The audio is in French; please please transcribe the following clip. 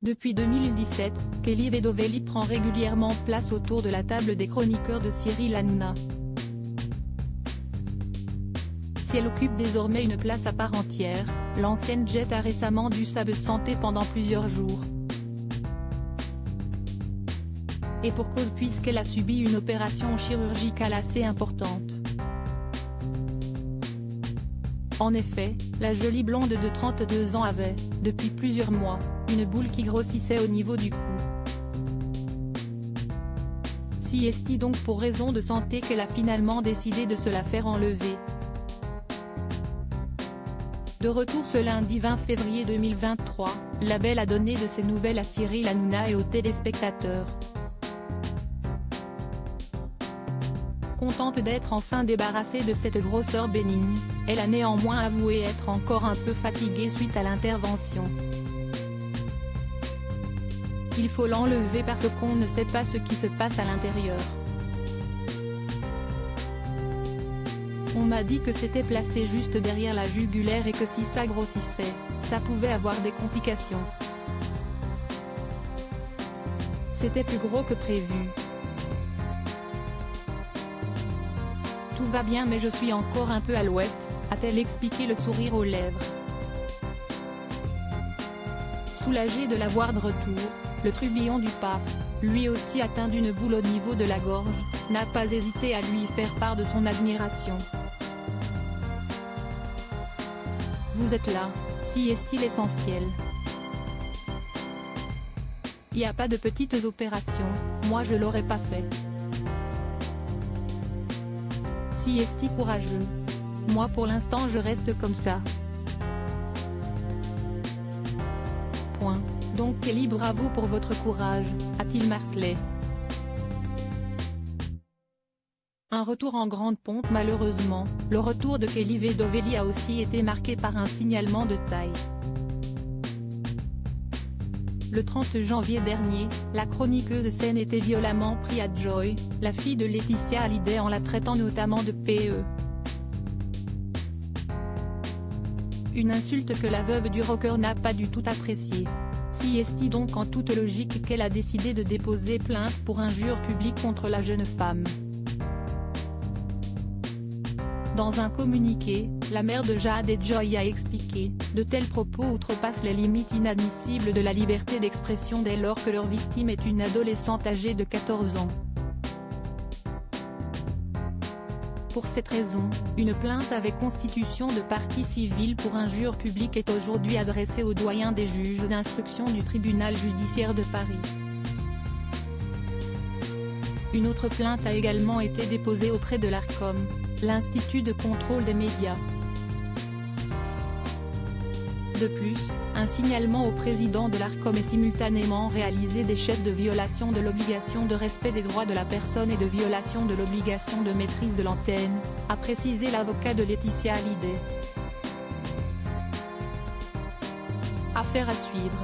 Depuis 2017, Kelly Vedovelli prend régulièrement place autour de la table des chroniqueurs de Cyril Hanouna. Si elle occupe désormais une place à part entière, l'ancienne jet a récemment dû s'absenter pendant plusieurs jours. Et pour cause puisqu'elle a subi une opération chirurgicale assez importante. En effet, la jolie blonde de 32 ans avait, depuis plusieurs mois, une boule qui grossissait au niveau du cou. Si est-il donc pour raison de santé qu'elle a finalement décidé de se la faire enlever. De retour ce lundi 20 février 2023, la belle a donné de ses nouvelles à Cyril Hanouna et aux téléspectateurs. Contente d'être enfin débarrassée de cette grosseur bénigne, elle a néanmoins avoué être encore un peu fatiguée suite à l'intervention. Il faut l'enlever parce qu'on ne sait pas ce qui se passe à l'intérieur. On m'a dit que c'était placé juste derrière la jugulaire et que si ça grossissait, ça pouvait avoir des complications. C'était plus gros que prévu. Tout va bien mais je suis encore un peu à l'ouest, a-t-elle expliqué le sourire aux lèvres. Soulagé de la voir de retour, le trublion du pape, lui aussi atteint d'une boule au niveau de la gorge, n'a pas hésité à lui faire part de son admiration. Vous êtes là, si est-il essentiel. Il n'y a pas de petites opérations, moi je l'aurais pas fait. Si est-il courageux. Moi pour l'instant je reste comme ça. Point. Donc Kelly bravo pour votre courage, a-t-il martelé. Un retour en grande pompe malheureusement, le retour de Kelly Vedovelli a aussi été marqué par un signalement de taille. Le 30 janvier dernier, la chroniqueuse s'en était violemment pris à Joy, la fille de Laetitia Hallyday en la traitant notamment de PE. Une insulte que la veuve du rocker n'a pas du tout appréciée. Si est-il donc en toute logique qu'elle a décidé de déposer plainte pour injure publique contre la jeune femme. Dans un communiqué, la mère de Jade et Joy a expliqué, de tels propos outrepassent les limites inadmissibles de la liberté d'expression dès lors que leur victime est une adolescente âgée de 14 ans. Pour cette raison, une plainte avec constitution de partie civile pour injure publique est aujourd'hui adressée au doyen des juges d'instruction du tribunal judiciaire de Paris. Une autre plainte a également été déposée auprès de l'Arcom, l'Institut de contrôle des médias. De plus, un signalement au président de l'Arcom est simultanément réalisé des chefs de violation de l'obligation de respect des droits de la personne et de violation de l'obligation de maîtrise de l'antenne, a précisé l'avocat de Laetitia Hallyday. Affaire à suivre.